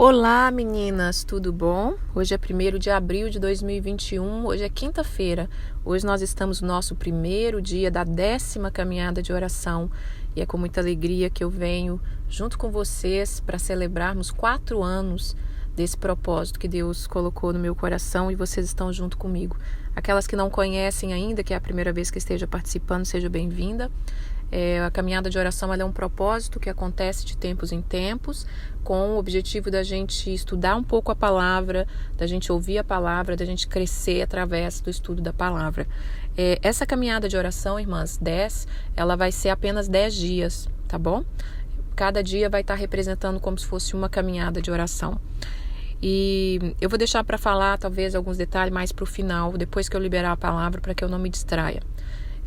Olá meninas, tudo bom? Hoje é 1º de abril de 2021, hoje é quinta-feira. Hoje nós estamos no nosso primeiro dia da 10ª caminhada de oração e é com muita alegria que eu venho junto com vocês para celebrarmos 4 anos desse propósito que Deus colocou no meu coração e vocês estão junto comigo. Aquelas que não conhecem ainda, que é a primeira vez que esteja participando, seja bem-vinda. A caminhada de oração ela é um propósito que acontece de tempos em tempos, com o objetivo da gente estudar um pouco a palavra, da gente ouvir a palavra, da gente crescer através do estudo da palavra. Essa caminhada de oração, irmãs, ela vai ser apenas 10 dias, tá bom? Cada dia vai estar representando como se fosse uma caminhada de oração. E eu vou deixar para falar talvez alguns detalhes mais para o final, depois que eu liberar a palavra, para que eu não me distraia.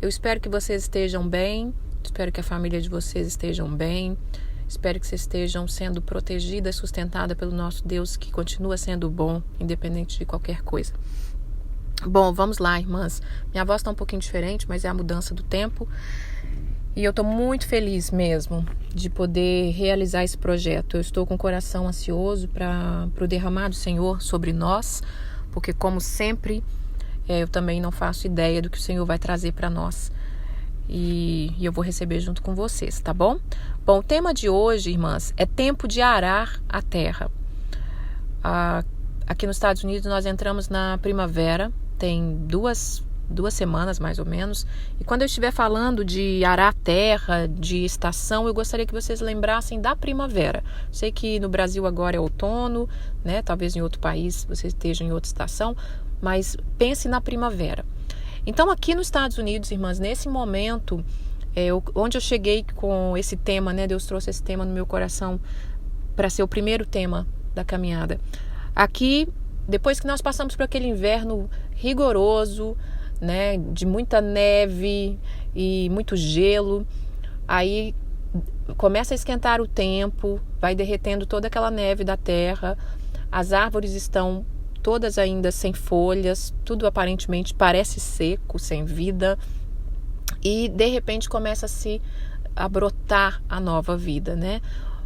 Eu espero que vocês estejam bem, espero que a família de vocês estejam bem, espero que vocês estejam sendo protegidas e sustentadas pelo nosso Deus, que continua sendo bom, independente de qualquer coisa. Bom, vamos lá, irmãs. Minha voz está um pouquinho diferente, mas é a mudança do tempo. E eu estou muito feliz mesmo de poder realizar esse projeto. Eu estou com o coração ansioso para o derramar do Senhor sobre nós, porque como sempre, eu também não faço ideia do que o Senhor vai trazer para nós. E eu vou receber junto com vocês, tá bom? Bom, o tema de hoje, irmãs, é tempo de arar a terra. Aqui nos Estados Unidos nós entramos na primavera, tem duas semanas mais ou menos. E quando eu estiver falando de arar a terra, de estação, eu gostaria que vocês lembrassem da primavera. Sei que no Brasil agora é outono, né? Talvez em outro país você esteja em outra estação, mas pense na primavera. Então aqui nos Estados Unidos, irmãs, nesse momento, onde eu cheguei com esse tema, né? Deus trouxe esse tema no meu coração para ser o primeiro tema da caminhada. Aqui, depois que nós passamos por aquele inverno rigoroso, né? De muita neve e muito gelo, aí começa a esquentar o tempo, vai derretendo toda aquela neve da terra, as árvores estão todas ainda sem folhas, tudo aparentemente parece seco, sem vida, e de repente começa a brotar a nova vida, né?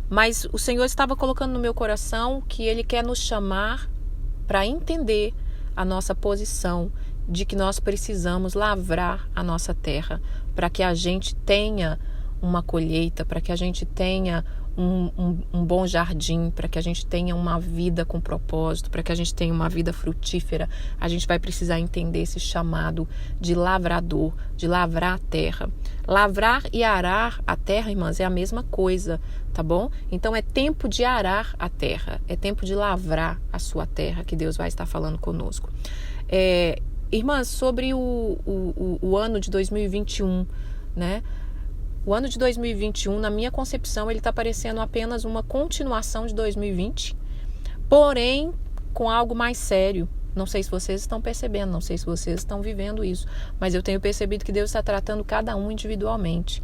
Mas o Senhor estava colocando no meu coração que Ele quer nos chamar para entender a nossa posição, de que nós precisamos lavrar a nossa terra, para que a gente tenha uma colheita, para que a gente tenha um bom jardim, para que a gente tenha uma vida com propósito, para que a gente tenha uma vida frutífera. A gente vai precisar entender esse chamado de lavrador, de lavrar a terra. Lavrar e arar a terra, irmãs, é a mesma coisa, tá bom? Então é tempo de arar a terra, é tempo de lavrar a sua terra, que Deus vai estar falando conosco. Irmãs, sobre o ano de 2021, né? O ano de 2021, na minha concepção, ele está parecendo apenas uma continuação de 2020, porém com algo mais sério. Não sei se vocês estão percebendo, não sei se vocês estão vivendo isso, mas eu tenho percebido que Deus está tratando cada um individualmente.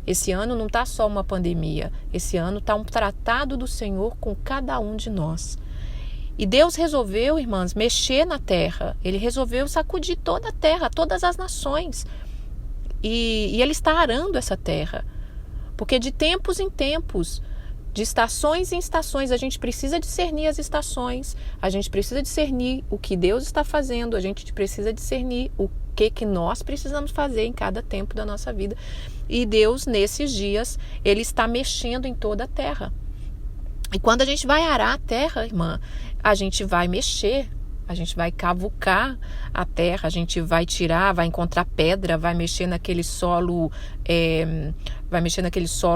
Esse ano não está só uma pandemia, esse ano está um tratado do Senhor com cada um de nós. E Deus resolveu, irmãs, mexer na terra. Ele resolveu sacudir toda a terra, todas as nações. E Ele está arando essa terra. Porque de tempos em tempos, de estações em estações, a gente precisa discernir as estações. A gente precisa discernir o que Deus está fazendo. A gente precisa discernir o que nós precisamos fazer em cada tempo da nossa vida. E Deus, nesses dias, Ele está mexendo em toda a terra. E quando a gente vai arar a terra, irmã, a gente vai mexer, a gente vai cavucar a terra, a gente vai tirar, vai encontrar pedra, vai mexer naquele solo,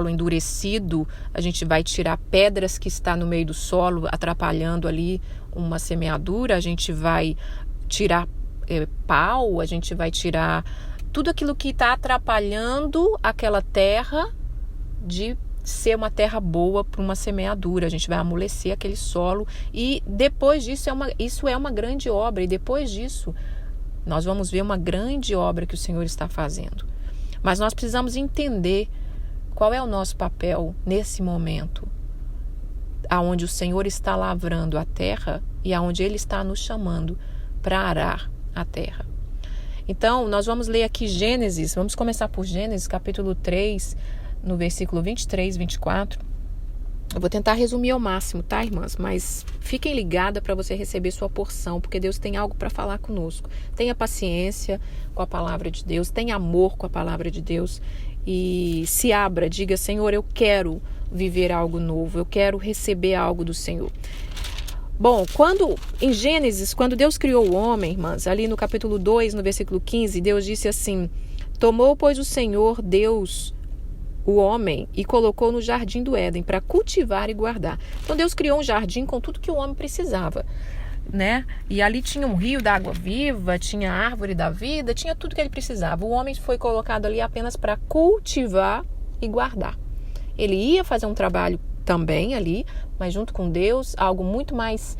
endurecido, a gente vai tirar pedras que está no meio do solo, atrapalhando ali uma semeadura, a gente vai tirar pau, a gente vai tirar tudo aquilo que está atrapalhando aquela terra de ser uma terra boa para uma semeadura. A gente vai amolecer aquele solo e depois disso isso é uma grande obra, e depois disso nós vamos ver uma grande obra que o Senhor está fazendo. Mas nós precisamos entender qual é o nosso papel nesse momento, aonde o Senhor está lavrando a terra e aonde Ele está nos chamando para arar a terra. Então, nós vamos ler aqui Gênesis, vamos começar por Gênesis, capítulo 3, no versículo 23, 24, Eu vou tentar resumir ao máximo, tá, irmãs? Mas fiquem ligadas para você receber sua porção, porque Deus tem algo para falar conosco. Tenha paciência com a palavra de Deus, tenha amor com a palavra de Deus e se abra, diga: Senhor, eu quero viver algo novo, eu quero receber algo do Senhor. Bom, em Gênesis, quando Deus criou o homem, irmãs, ali no capítulo 2, no versículo 15, Deus disse assim: tomou, pois, o Senhor Deus o homem e colocou no jardim do Éden para cultivar e guardar. Então Deus criou um jardim com tudo que o homem precisava, né? E ali tinha um rio da água viva, tinha a árvore da vida, tinha tudo que ele precisava. O homem foi colocado ali apenas para cultivar e guardar. Ele ia fazer um trabalho também ali, mas junto com Deus, algo muito mais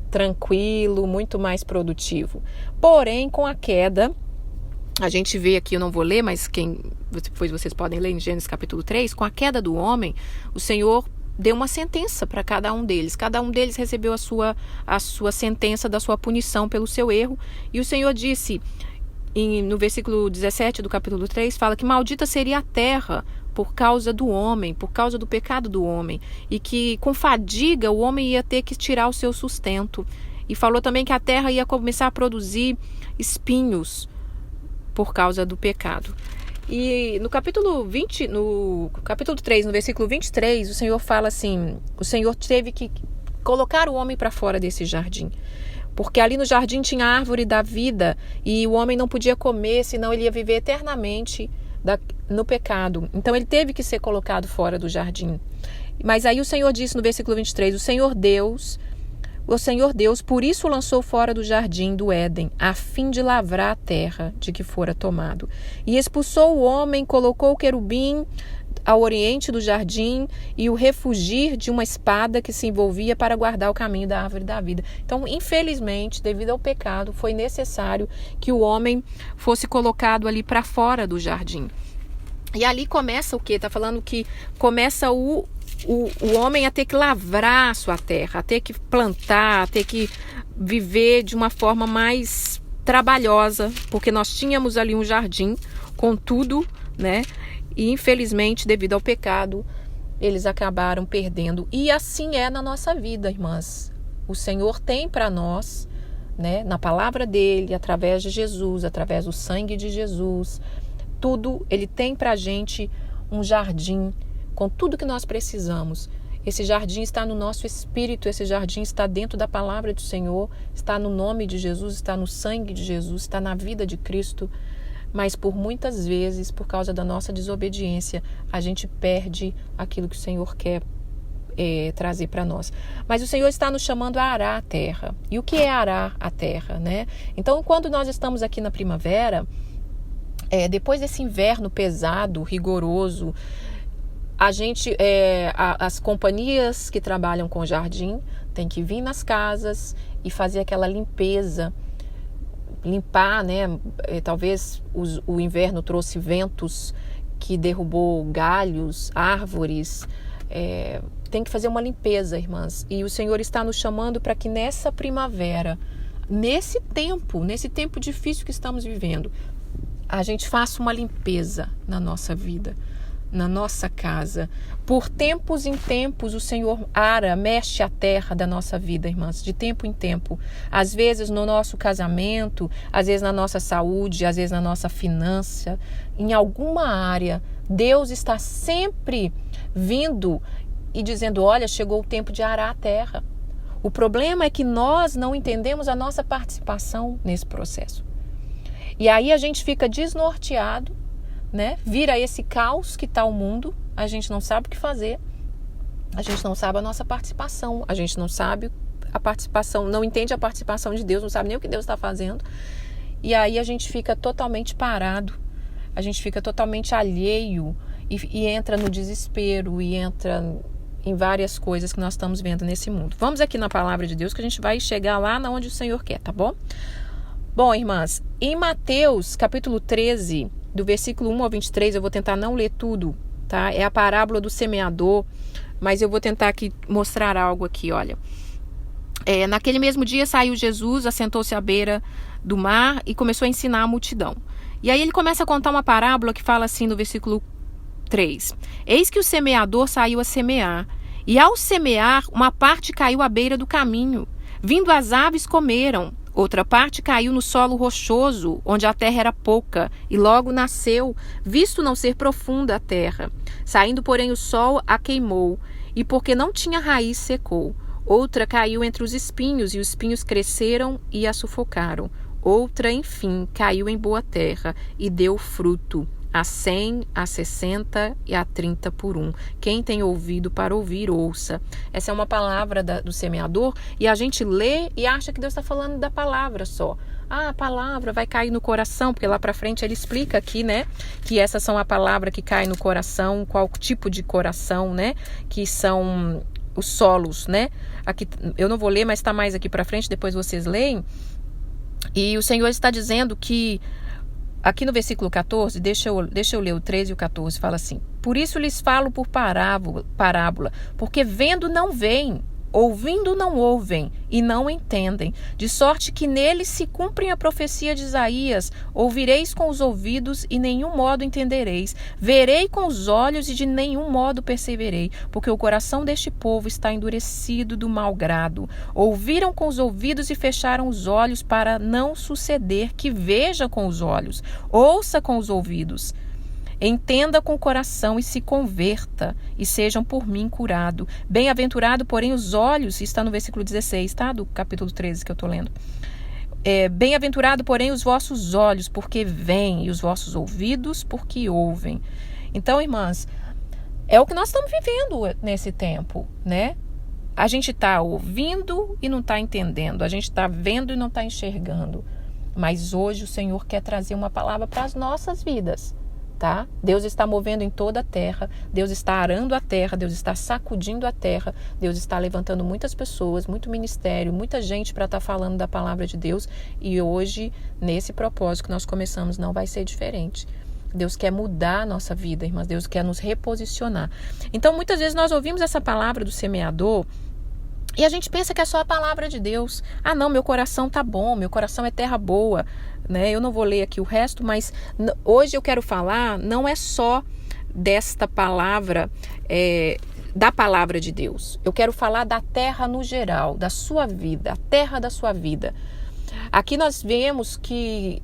tranquilo, muito mais produtivo. Porém, com a queda, a gente vê aqui, eu não vou ler, mas depois vocês podem ler em Gênesis capítulo 3, com a queda do homem, o Senhor deu uma sentença para cada um deles. Cada um deles recebeu a sua sentença da sua punição pelo seu erro. E o Senhor disse, no versículo 17 do capítulo 3, fala que maldita seria a terra por causa do homem, por causa do pecado do homem. E que com fadiga o homem ia ter que tirar o seu sustento. E falou também que a terra ia começar a produzir espinhos por causa do pecado. E no capítulo 3, no versículo 23, o Senhor fala assim: o Senhor teve que colocar o homem para fora desse jardim. Porque ali no jardim tinha a árvore da vida e o homem não podia comer, senão ele ia viver eternamente no pecado. Então ele teve que ser colocado fora do jardim. Mas aí o Senhor disse no versículo 23, o Senhor Deus, por isso o lançou fora do jardim do Éden, a fim de lavrar a terra de que fora tomado. E expulsou o homem, colocou o querubim ao oriente do jardim e o refugir de uma espada que se envolvia para guardar o caminho da árvore da vida. Então, infelizmente, devido ao pecado, foi necessário que o homem fosse colocado ali para fora do jardim. E ali começa o quê? Está falando que começa o homem a ter que lavrar a sua terra, a ter que plantar, a ter que viver de uma forma mais trabalhosa, porque nós tínhamos ali um jardim com tudo, né? E infelizmente, devido ao pecado, eles acabaram perdendo. E assim é na nossa vida, irmãs. O Senhor tem para nós, né, na palavra dele, através de Jesus, através do sangue de Jesus, tudo, ele tem para a gente um jardim com tudo que nós precisamos. Esse jardim está no nosso espírito, esse jardim está dentro da palavra do Senhor, está no nome de Jesus, está no sangue de Jesus, está na vida de Cristo. Mas por muitas vezes, por causa da nossa desobediência, a gente perde aquilo que o Senhor quer trazer para nós. Mas o Senhor está nos chamando a arar a terra. E o que é arar a terra, né? Então, quando nós estamos aqui na primavera, depois desse inverno pesado, rigoroso, as companhias que trabalham com jardim têm que vir nas casas e fazer aquela limpeza, limpar, né? Talvez o inverno trouxe ventos que derrubou galhos, árvores. Tem que fazer uma limpeza, irmãs. E o Senhor está nos chamando para que nessa primavera, nesse tempo difícil que estamos vivendo, a gente faça uma limpeza na nossa vida, na nossa casa. Por tempos em tempos, o Senhor mexe a terra da nossa vida, irmãs, de tempo em tempo. Às vezes no nosso casamento, às vezes na nossa saúde, às vezes na nossa finança, em alguma área, Deus está sempre vindo e dizendo: olha, chegou o tempo de arar a terra. O problema é que nós não entendemos a nossa participação nesse processo. E aí a gente fica desnorteado, né? Vira esse caos que está o mundo, a gente não sabe o que fazer, a gente não sabe a nossa participação, a gente não sabe a participação, não entende a participação de Deus, não sabe nem o que Deus está fazendo, e aí a gente fica totalmente parado, a gente fica totalmente alheio e entra no desespero e entra em várias coisas que nós estamos vendo nesse mundo. Vamos aqui na palavra de Deus que a gente vai chegar lá onde o Senhor quer, tá bom? Bom, irmãs, em Mateus capítulo 13, do versículo 1 ao 23, eu vou tentar não ler tudo, tá? É a parábola do semeador, mas eu vou tentar aqui mostrar algo aqui, olha. Naquele mesmo dia saiu Jesus, assentou-se à beira do mar e começou a ensinar a multidão. E aí ele começa a contar uma parábola que fala assim no versículo 3. Eis que o semeador saiu a semear, E ao semear, uma parte caiu à beira do caminho. Vindo as aves, comeram. Outra parte caiu no solo rochoso, onde a terra era pouca, e logo nasceu, visto não ser profunda a terra. Saindo, porém, o sol a queimou, e porque não tinha raiz, secou. Outra caiu entre os espinhos, e os espinhos cresceram e a sufocaram. Outra, enfim, caiu em boa terra, e deu fruto, a 100, a 60 e a 30 por 1. Quem tem ouvido para ouvir, ouça. Essa é uma palavra do semeador, e a gente lê e acha que Deus está falando da palavra só. A palavra vai cair no coração, porque lá para frente ele explica aqui, né, que essas são a palavra que cai no coração, qual tipo de coração, né, que são os solos, né. Aqui eu não vou ler, mas está mais aqui para frente, depois vocês leem. E o Senhor está dizendo que aqui no versículo 14, deixa eu ler o 13 e o 14, fala assim: por isso lhes falo por parábola, porque vendo não veem, ouvindo não ouvem e não entendem, de sorte que neles se cumpre a profecia de Isaías: ouvireis com os ouvidos e nenhum modo entendereis, verei com os olhos e de nenhum modo perceberei, porque o coração deste povo está endurecido do mau grado. Ouviram com os ouvidos e fecharam os olhos, para não suceder que veja com os olhos, ouça com os ouvidos, entenda com o coração e se converta, e sejam por mim curado. Bem-aventurado, porém, os olhos, está no versículo 16, tá? Do capítulo 13 que eu estou lendo. Bem-aventurado, porém, os vossos olhos, porque veem, e os vossos ouvidos, porque ouvem. Então, irmãs, é o que nós estamos vivendo nesse tempo, né? A gente está ouvindo e não está entendendo, a gente está vendo e não está enxergando. Mas hoje o Senhor quer trazer uma palavra para as nossas vidas. Tá? Deus está movendo em toda a terra, Deus está arando a terra, Deus está sacudindo a terra, Deus está levantando muitas pessoas, muito ministério, muita gente para estar falando da palavra de Deus, e hoje, nesse propósito que nós começamos, não vai ser diferente. Deus quer mudar a nossa vida, irmãs, Deus quer nos reposicionar. Então, muitas vezes nós ouvimos essa palavra do semeador e a gente pensa que é só a palavra de Deus. Ah, não, meu coração tá bom, meu coração é terra boa, né? Eu não vou ler aqui o resto, mas hoje eu quero falar, não é só desta palavra, da palavra de Deus. Eu quero falar da terra no geral, da sua vida, a terra da sua vida. Aqui nós vemos que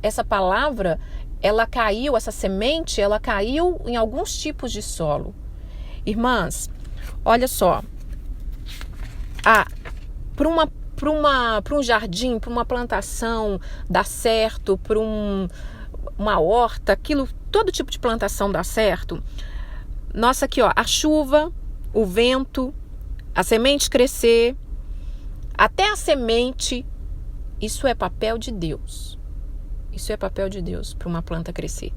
essa palavra, ela caiu, essa semente, ela caiu em alguns tipos de solo. Irmãs, olha só. Para um jardim, para uma plantação dá certo, para uma horta, todo tipo de plantação dá certo. Nossa, aqui ó, a chuva, o vento, a semente crescer, até a semente, isso é papel de Deus. Isso é papel de Deus para uma planta crescer.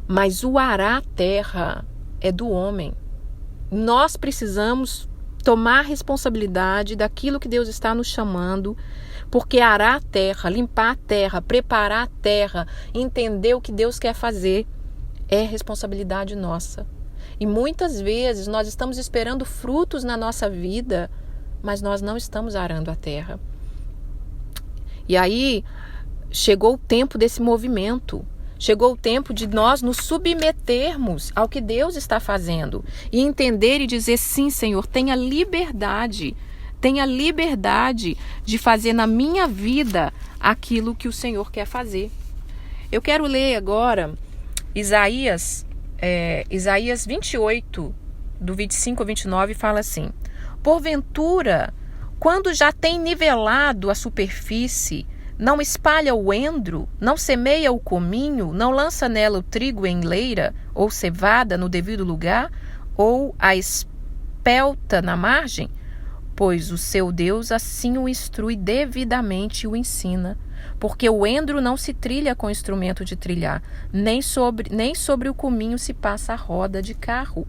Mas o arar a terra é do homem. Nós precisamos tomar responsabilidade daquilo que Deus está nos chamando, porque arar a terra, limpar a terra, preparar a terra, entender o que Deus quer fazer, é responsabilidade nossa. E muitas vezes nós estamos esperando frutos na nossa vida, mas nós não estamos arando a terra. E aí chegou o tempo desse movimento. Chegou o tempo de nós nos submetermos ao que Deus está fazendo e entender e dizer: sim, Senhor, tenha liberdade de fazer na minha vida aquilo que o Senhor quer fazer. Eu quero ler agora Isaías 28, do 25 ao 29, fala assim: porventura, quando já tem nivelado a superfície, não espalha o endro, não semeia o cominho, não lança nela o trigo em leira, ou cevada no devido lugar, ou a espelta na margem? Pois o seu Deus assim o instrui devidamente e o ensina. Porque o endro não se trilha com instrumento de trilhar, nem sobre o cominho se passa a roda de carro.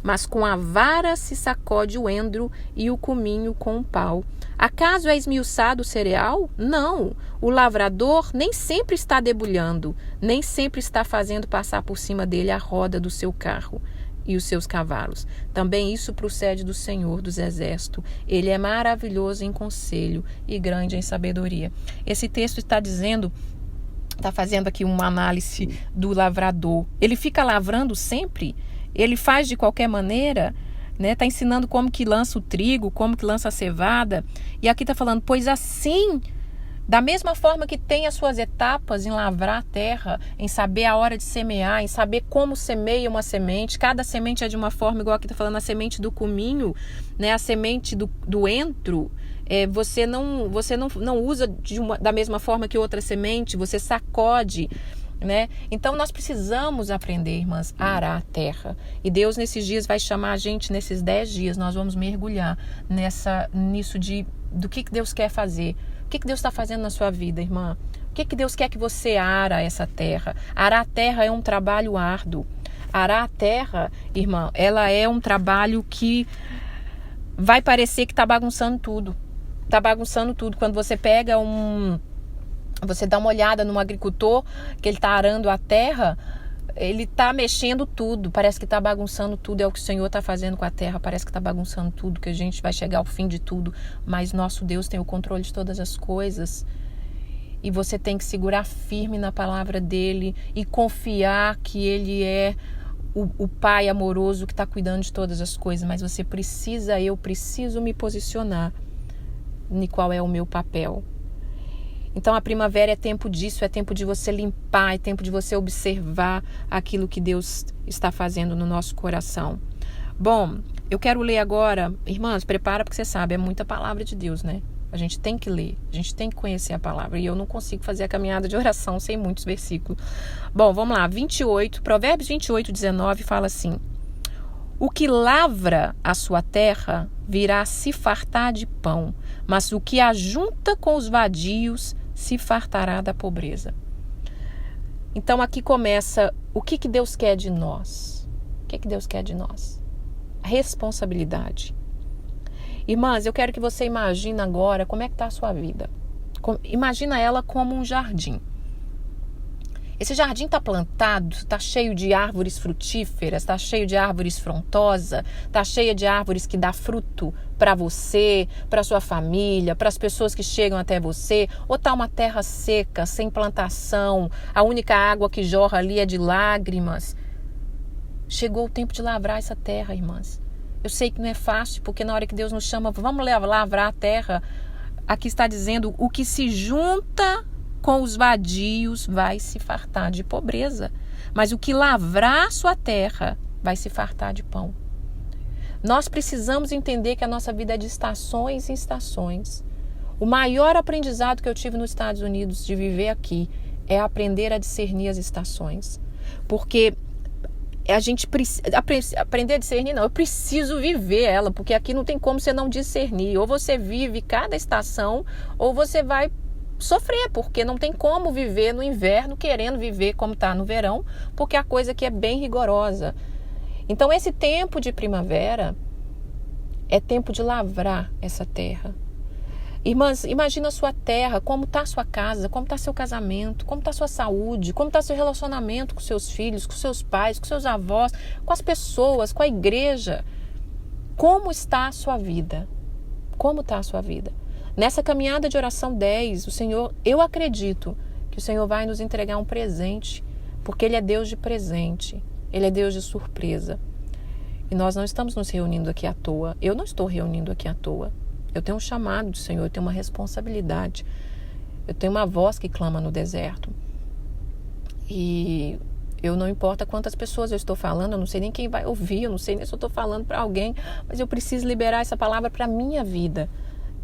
Mas com a vara se sacode o endro e o cominho com um pau. Acaso é esmiuçado o cereal? Não. O lavrador nem sempre está debulhando, nem sempre está fazendo passar por cima dele a roda do seu carro e os seus cavalos. Também isso procede do Senhor dos Exércitos. Ele é maravilhoso em conselho e grande em sabedoria. Esse texto está fazendo aqui uma análise do lavrador. Ele fica lavrando sempre? Ele faz de qualquer maneira? né? Tá ensinando como que lança o trigo, como que lança a cevada. E aqui tá falando, pois assim, da mesma forma que tem as suas etapas em lavrar a terra, em saber a hora de semear, em saber como semeia uma semente. Cada semente é de uma forma, igual aqui tá falando, a semente do cominho, né? A semente do entro. Você não usa da mesma forma que outra semente, você sacode, né? Então nós precisamos aprender, irmãs, a arar a terra. E Deus nesses dias vai chamar a gente, nesses 10 dias, nós vamos mergulhar nisso do que Deus quer fazer. O que Deus está fazendo na sua vida, irmã? O que Deus quer que você ara essa terra? Arar a terra é um trabalho árduo. Arar a terra, irmã, ela é um trabalho que vai parecer que está bagunçando tudo. Está bagunçando tudo. Quando você pega você dá uma olhada num agricultor que ele está arando a terra, ele está mexendo tudo. Parece que está bagunçando tudo. É o que o Senhor está fazendo com a terra. Parece que está bagunçando tudo, que a gente vai chegar ao fim de tudo. Mas nosso Deus tem o controle de todas as coisas. E você tem que segurar firme na palavra dele e confiar que ele é o Pai amoroso que está cuidando de todas as coisas. Mas eu preciso me posicionar em qual é o meu papel. Então a primavera é tempo disso, é tempo de você limpar, é tempo de você observar aquilo que Deus está fazendo no nosso coração. Bom, eu quero ler agora, irmãs, prepara porque você sabe, é muita palavra de Deus, né? A gente tem que ler, a gente tem que conhecer a palavra. E eu não consigo fazer a caminhada de oração sem muitos versículos. Bom, vamos lá, Provérbios 28, 19 fala assim: o que lavra a sua terra virá se fartar de pão, mas o que ajunta com os vadios se fartará da pobreza. Então aqui começa o que Deus quer de nós. O que Deus quer de nós? A responsabilidade. Irmãs, eu quero que você imagine agora como é que está a sua vida. Imagina ela como um jardim. Esse jardim está plantado, está cheio de árvores frutíferas, está cheio de árvores frondosas, está cheio de árvores que dá fruto para você, para sua família, para as pessoas que chegam até você. Ou está uma terra seca, sem plantação, a única água que jorra ali é de lágrimas. Chegou o tempo de lavrar essa terra, irmãs. Eu sei que não é fácil, porque na hora que Deus nos chama, vamos lavrar a terra, aqui está dizendo, o que se junta com os vadios vai se fartar de pobreza, mas o que lavrar sua terra vai se fartar de pão. Nós precisamos entender que a nossa vida é de estações em estações. O maior aprendizado que eu tive nos Estados Unidos de viver aqui é aprender a discernir as estações. Porque a gente precisa aprender a discernir, não, eu preciso viver ela, porque aqui não tem como você não discernir. Ou você vive cada estação, ou você vai sofrer, porque não tem como viver no inverno querendo viver como está no verão, porque a coisa aqui é bem rigorosa. Então esse tempo de primavera é tempo de lavrar essa terra. Irmãs, imagina a sua terra, como está a sua casa, como está seu casamento, como está a sua saúde, como está seu relacionamento com seus filhos, com seus pais, com seus avós, com as pessoas, com a igreja. Como está a sua vida? Como está a sua vida? Nessa caminhada de oração 10, o Senhor, eu acredito que o Senhor vai nos entregar um presente, porque Ele é Deus de presente, Ele é Deus de surpresa. E nós não estamos nos reunindo aqui à toa. Eu não estou reunindo aqui à toa. Eu tenho um chamado do Senhor, eu tenho uma responsabilidade. Eu tenho uma voz que clama no deserto. E eu não importa quantas pessoas eu estou falando, eu não sei nem quem vai ouvir, eu não sei nem se eu estou falando para alguém, mas eu preciso liberar essa palavra para a minha vida.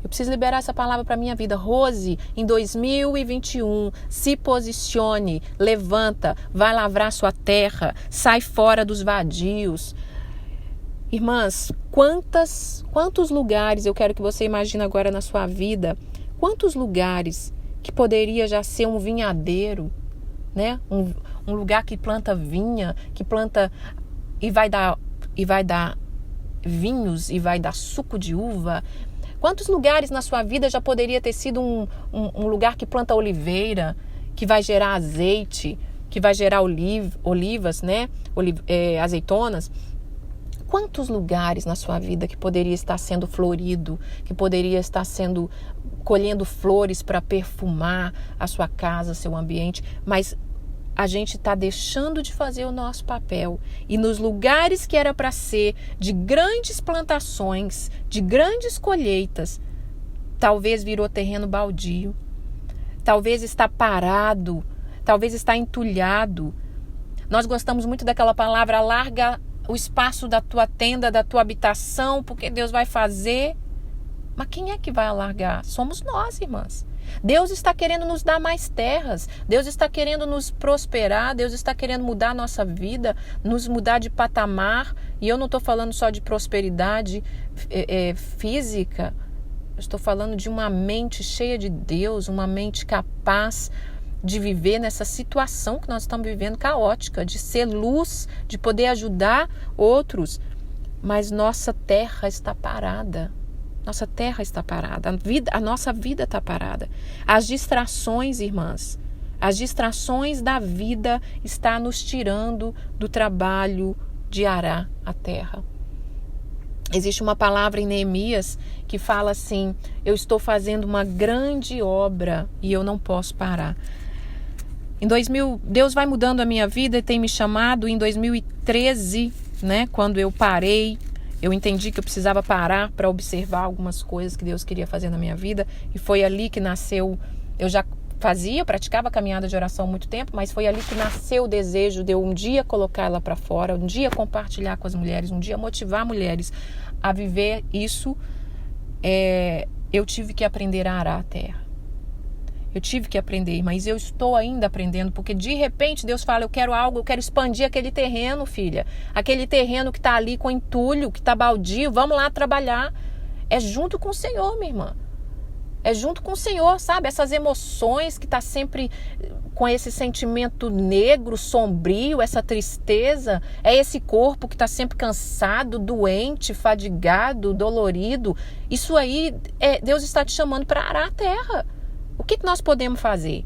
Eu preciso liberar essa palavra para a minha vida. Rose, em 2021, se posicione, levanta, vai lavrar sua terra, sai fora dos vadios. Irmãs, quantos lugares eu quero que você imagine agora na sua vida, quantos lugares que poderia já ser um vinhadeiro, né? Um lugar que planta vinha, que planta e vai dar vinhos e vai dar suco de uva. Quantos lugares na sua vida já poderia ter sido um lugar que planta oliveira, que vai gerar azeite, que vai gerar olivas, né? Azeitonas? Quantos lugares na sua vida que poderia estar sendo florido, que poderia estar colhendo flores para perfumar a sua casa, seu ambiente, mas a gente está deixando de fazer o nosso papel. E nos lugares que era para ser de grandes plantações, de grandes colheitas, talvez virou terreno baldio. Talvez está parado, talvez está entulhado. Nós gostamos muito daquela palavra, alarga o espaço da tua tenda, da tua habitação, porque Deus vai fazer. Mas quem é que vai alargar? Somos nós, irmãs. Deus está querendo nos dar mais terras. Deus está querendo nos prosperar. Deus está querendo mudar a nossa vida, nos mudar de patamar. E eu não estou falando só de prosperidade física. Eu estou falando de uma mente cheia de Deus, uma mente capaz de viver nessa situação que nós estamos vivendo caótica, de ser luz, de poder ajudar outros. Mas nossa terra está parada. Nossa terra está parada. A nossa vida está parada. As distrações, irmãs, as distrações da vida estão nos tirando do trabalho de arar a terra. Existe uma palavra em Neemias que fala assim: eu estou fazendo uma grande obra e eu não posso parar. Deus vai mudando a minha vida e tem me chamado. Em 2013, quando eu parei, eu entendi que eu precisava parar para observar algumas coisas que Deus queria fazer na minha vida. E foi ali que nasceu, eu já praticava a caminhada de oração há muito tempo, mas foi ali que nasceu o desejo de eu um dia colocar ela para fora, um dia compartilhar com as mulheres, um dia motivar mulheres a viver isso. Eu tive que aprender a arar a terra. Eu tive que aprender, mas eu estou ainda aprendendo, porque de repente Deus fala, eu quero expandir aquele terreno, filha. Aquele terreno que está ali com entulho, que está baldio, vamos lá trabalhar. É junto com o Senhor, minha irmã. É junto com o Senhor, sabe? Essas emoções que está sempre com esse sentimento negro, sombrio, essa tristeza. É esse corpo que está sempre cansado, doente, fadigado, dolorido. Isso aí, Deus está te chamando para arar a terra. O que nós podemos fazer?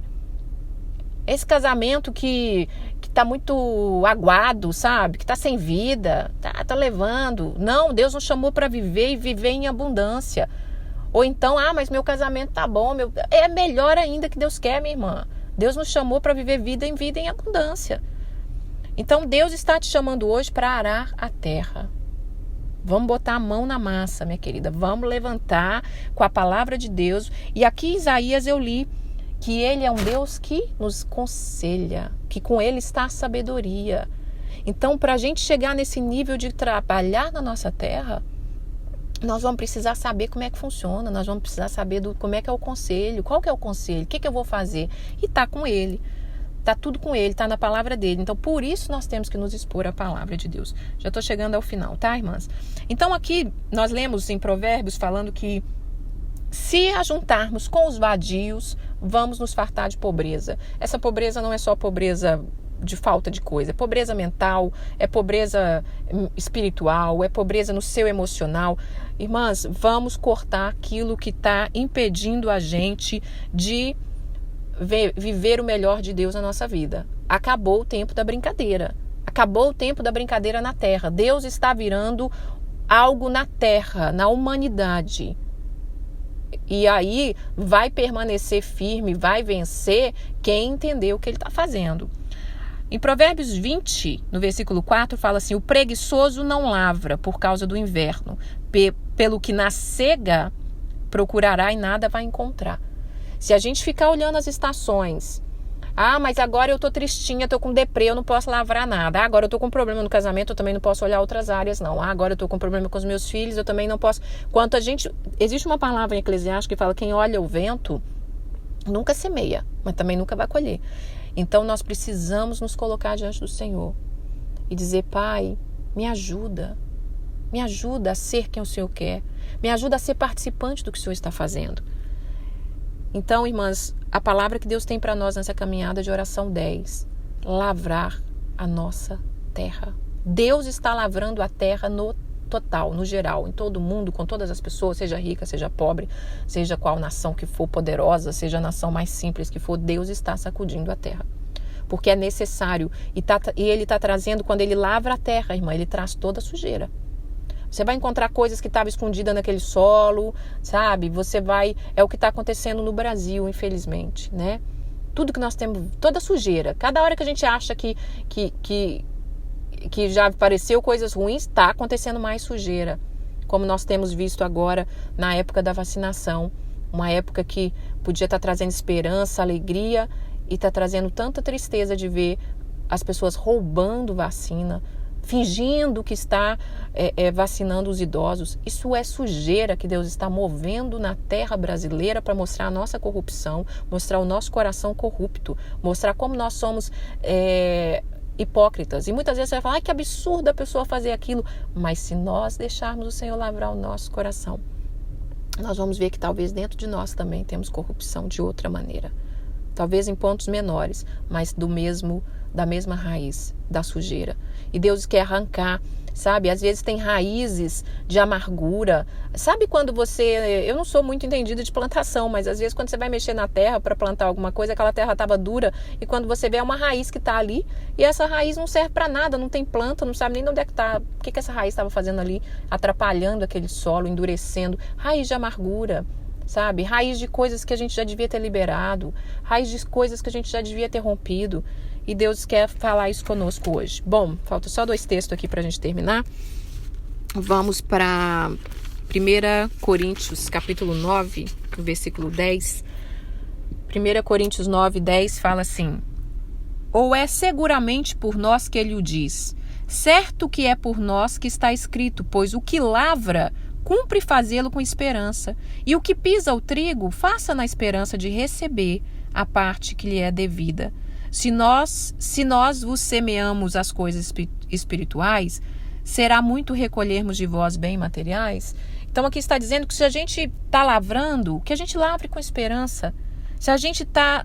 Esse casamento que está muito aguado, sabe? Que está sem vida, tá levando. Não, Deus nos chamou para viver e viver em abundância. Ou então, mas meu casamento tá bom. É melhor ainda que Deus quer, minha irmã. Deus nos chamou para viver vida em abundância. Então, Deus está te chamando hoje para arar a terra. Vamos botar a mão na massa, minha querida. Vamos levantar com a palavra de Deus. E aqui em Isaías eu li que Ele é um Deus que nos conselha, que com Ele está a sabedoria. Então, para a gente chegar nesse nível de trabalhar na nossa terra, nós vamos precisar saber como é que funciona. Nós vamos precisar saber como é que é o conselho. Qual que é o conselho? O que eu vou fazer? E tá com Ele. Está tudo com Ele, está na palavra dele. Então, por isso nós temos que nos expor à palavra de Deus. Já estou chegando ao final, tá, irmãs? Então, aqui nós lemos em Provérbios falando que se ajuntarmos com os vadios, vamos nos fartar de pobreza. Essa pobreza não é só pobreza de falta de coisa, é pobreza mental, é pobreza espiritual, é pobreza no seu emocional. Irmãs, vamos cortar aquilo que está impedindo a gente de viver o melhor de Deus na nossa vida. Acabou o tempo da brincadeira. Acabou o tempo da brincadeira na terra. Deus está virando algo na terra, na humanidade. E aí vai permanecer firme, vai vencer quem entender o que Ele está fazendo. Em Provérbios 20, no versículo 4, fala assim: o preguiçoso não lavra por causa do inverno, pelo que na cega procurará e nada vai encontrar. Se a gente ficar olhando as estações, mas agora eu tô tristinha, tô com deprê, eu não posso lavrar nada. Agora eu tô com problema no casamento, eu também não posso olhar outras áreas, não. Agora eu tô com problema com os meus filhos, eu também não posso. Existe uma palavra em Eclesiastes que fala: quem olha o vento nunca semeia, mas também nunca vai colher. Então nós precisamos nos colocar diante do Senhor e dizer: Pai, me ajuda a ser quem o Senhor quer, me ajuda a ser participante do que o Senhor está fazendo. Então, irmãs, a palavra que Deus tem para nós nessa caminhada de oração 10, lavrar a nossa terra. Deus está lavrando a terra no total, no geral, em todo mundo, com todas as pessoas, seja rica, seja pobre, seja qual nação que for poderosa, seja a nação mais simples que for, Deus está sacudindo a terra. Porque é necessário, e Ele está trazendo, quando Ele lavra a terra, irmã, Ele traz toda a sujeira. Você vai encontrar coisas que estavam escondidas naquele solo, sabe? É o que está acontecendo no Brasil, infelizmente, né? tudo que nós temos, toda sujeira. Cada hora que a gente acha que já apareceu coisas ruins, está acontecendo mais sujeira. Como nós temos visto agora na época da vacinação. Uma época que podia estar trazendo esperança, alegria, e está trazendo tanta tristeza de ver as pessoas roubando vacina, fingindo que está vacinando os idosos. Isso é sujeira que Deus está movendo na terra brasileira para mostrar a nossa corrupção, mostrar o nosso coração corrupto, mostrar como nós somos hipócritas. E muitas vezes você vai falar, ai, que absurdo a pessoa fazer aquilo. Mas se nós deixarmos o Senhor lavrar o nosso coração, nós vamos ver que talvez dentro de nós também temos corrupção de outra maneira. Talvez em pontos menores, mas da mesma raiz da sujeira. E Deus quer arrancar, sabe? Às vezes tem raízes de amargura. Sabe quando eu não sou muito entendida de plantação, mas às vezes quando você vai mexer na terra para plantar alguma coisa, aquela terra estava dura, e quando você vê é uma raiz que está ali, e essa raiz não serve para nada, não tem planta, não sabe nem onde é que está, o que essa raiz estava fazendo ali, atrapalhando aquele solo, endurecendo. Raiz de amargura, sabe? Raiz de coisas que a gente já devia ter liberado, raiz de coisas que a gente já devia ter rompido. E Deus quer falar isso conosco hoje. Bom, falta só 2 textos aqui para a gente terminar. Vamos para 1 Coríntios, capítulo 9, versículo 10. 1 Coríntios 9, 10 fala assim: ou é seguramente por nós que ele o diz, certo que é por nós que está escrito, pois o que lavra, cumpre fazê-lo com esperança, e o que pisa o trigo, faça na esperança de receber a parte que lhe é devida. Se nós vos semeamos as coisas espirituais, será muito recolhermos de vós bem materiais. Então aqui está dizendo que se a gente está lavrando, que a gente lavre com esperança. Se a gente está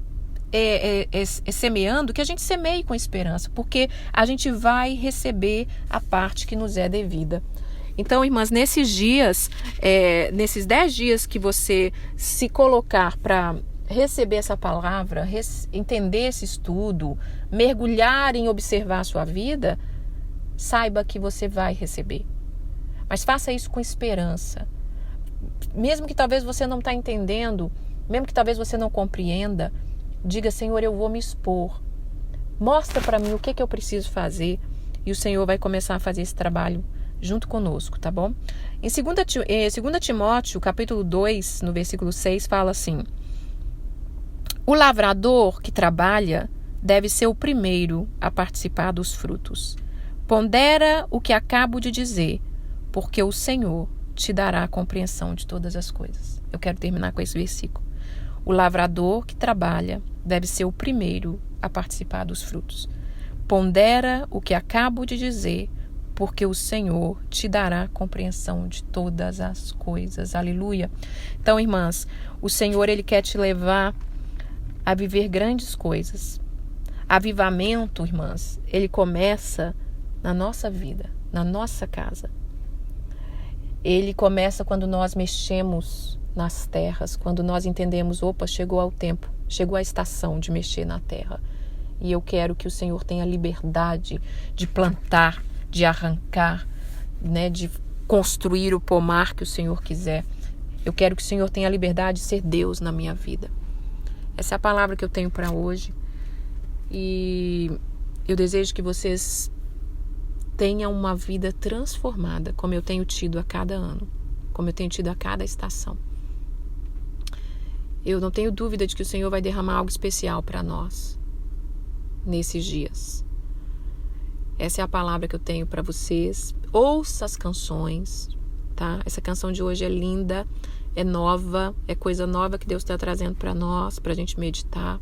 semeando, que a gente semeie com esperança, porque a gente vai receber a parte que nos é devida. Então, irmãs, nesses dias, nesses 10 dias que você se colocar para receber essa palavra, entender esse estudo, mergulhar em observar a sua vida, saiba que você vai receber. Mas faça isso com esperança. Mesmo que talvez você não está entendendo, mesmo que talvez você não compreenda, diga, Senhor, eu vou me expor. Mostra para mim o que eu preciso fazer, e o Senhor vai começar a fazer esse trabalho junto conosco, tá bom? Em 2 Timóteo, capítulo 2, no versículo 6, fala assim: o lavrador que trabalha deve ser o primeiro a participar dos frutos. Pondera o que acabo de dizer, porque o Senhor te dará a compreensão de todas as coisas. Eu quero terminar com esse versículo. O lavrador que trabalha deve ser o primeiro a participar dos frutos. Pondera o que acabo de dizer, porque o Senhor te dará compreensão de todas as coisas. Aleluia. Então, irmãs, o Senhor, Ele quer te levar a viver grandes coisas. Avivamento, irmãs, ele começa na nossa vida, na nossa casa. Ele começa quando nós mexemos nas terras, quando nós entendemos, opa, chegou ao tempo, chegou a estação de mexer na terra. E eu quero que o Senhor tenha liberdade de plantar, de arrancar, né, de construir o pomar que o Senhor quiser. Eu quero que o Senhor tenha a liberdade de ser Deus na minha vida. Essa é a palavra que eu tenho para hoje. E eu desejo que vocês tenham uma vida transformada, como eu tenho tido a cada ano, como eu tenho tido a cada estação. Eu não tenho dúvida de que o Senhor vai derramar algo especial para nós nesses dias. Essa é a palavra que eu tenho para vocês. Ouça as canções, tá? Essa canção de hoje é linda, é nova, é coisa nova que Deus está trazendo para nós, para a gente meditar.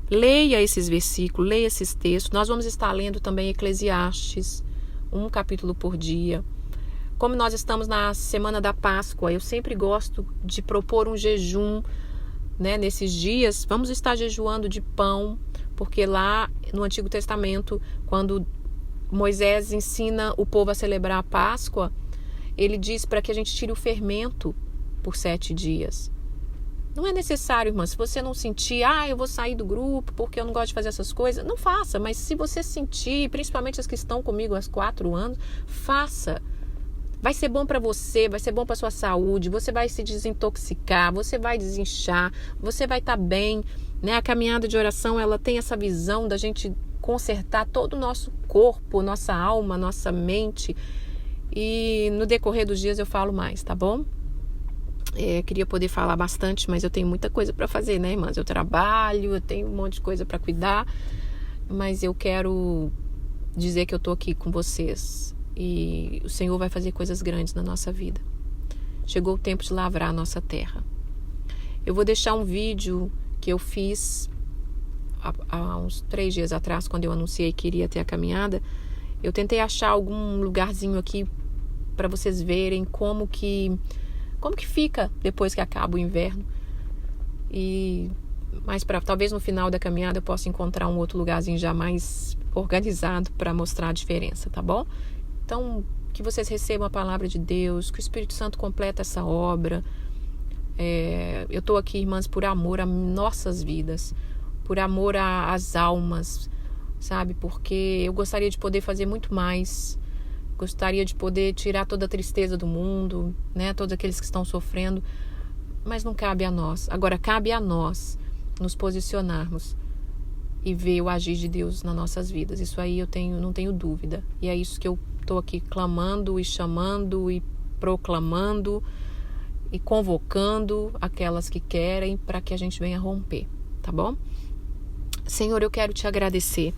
Leia esses versículos, leia esses textos. Nós vamos estar lendo também Eclesiastes, 1 capítulo por dia. Como nós estamos na semana da Páscoa, eu sempre gosto de propor um jejum, né, nesses dias. Vamos estar jejuando de pão, porque lá no Antigo Testamento, quando Moisés ensina o povo a celebrar a Páscoa, ele diz para que a gente tire o fermento por 7 dias. Não é necessário, irmã, se você não sentir, eu vou sair do grupo porque eu não gosto de fazer essas coisas, não faça. Mas se você sentir, principalmente as que estão comigo há 4 anos, faça. Vai ser bom para você, vai ser bom para sua saúde, você vai se desintoxicar, você vai desinchar, você vai estar bem, né? A caminhada de oração, ela tem essa visão da gente consertar todo o nosso corpo, nossa alma, nossa mente. E no decorrer dos dias eu falo mais, tá bom? Queria poder falar bastante, mas eu tenho muita coisa para fazer, né, irmãs? Eu trabalho, eu tenho um monte de coisa para cuidar, mas eu quero dizer que eu tô aqui com vocês e o Senhor vai fazer coisas grandes na nossa vida. Chegou o tempo de lavrar a nossa terra. Eu vou deixar um vídeo que eu fiz há uns 3 dias atrás, quando eu anunciei que iria ter a caminhada. Eu tentei achar algum lugarzinho aqui para vocês verem como que fica depois que acaba o inverno. Mas talvez no final da caminhada eu possa encontrar um outro lugarzinho já mais organizado para mostrar a diferença, tá bom? Então, que vocês recebam a palavra de Deus, que o Espírito Santo complete essa obra. Eu estou aqui, irmãs, por amor a nossas vidas, por amor às almas, sabe? Porque eu gostaria de poder fazer muito mais. Gostaria de poder tirar toda a tristeza do mundo, né? Todos aqueles que estão sofrendo, mas não cabe a nós. Agora, cabe a nós nos posicionarmos e ver o agir de Deus nas nossas vidas. Isso aí não tenho dúvida. E é isso que eu estou aqui clamando e chamando e proclamando e convocando aquelas que querem para que a gente venha romper, tá bom? Senhor, eu quero te agradecer.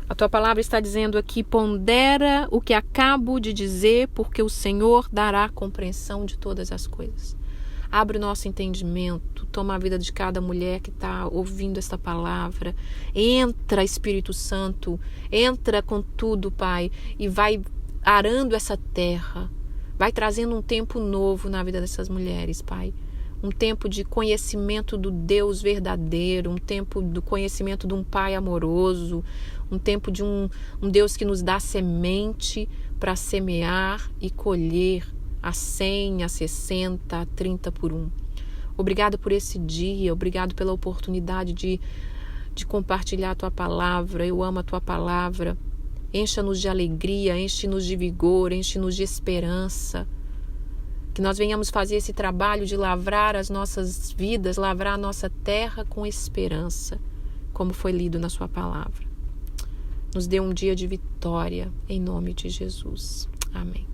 A tua palavra está dizendo aqui: pondera o que acabo de dizer, porque o Senhor dará compreensão de todas as coisas. Abre o nosso entendimento, toma a vida de cada mulher que está ouvindo esta palavra. Entra, Espírito Santo, entra com tudo, Pai, e vai arando essa terra. Vai trazendo um tempo novo na vida dessas mulheres, Pai. Um tempo de conhecimento do Deus verdadeiro, um tempo do conhecimento de um Pai amoroso, um tempo de um Deus que nos dá semente para semear e colher a 100, a 60, a 30 por 1. Obrigado por esse dia, obrigado pela oportunidade de compartilhar a tua palavra. Eu amo a tua palavra. Encha-nos de alegria, enche-nos de vigor, enche-nos de esperança. Que nós venhamos fazer esse trabalho de lavrar as nossas vidas, lavrar a nossa terra com esperança, como foi lido na sua palavra. Nos dê um dia de vitória, em nome de Jesus. Amém.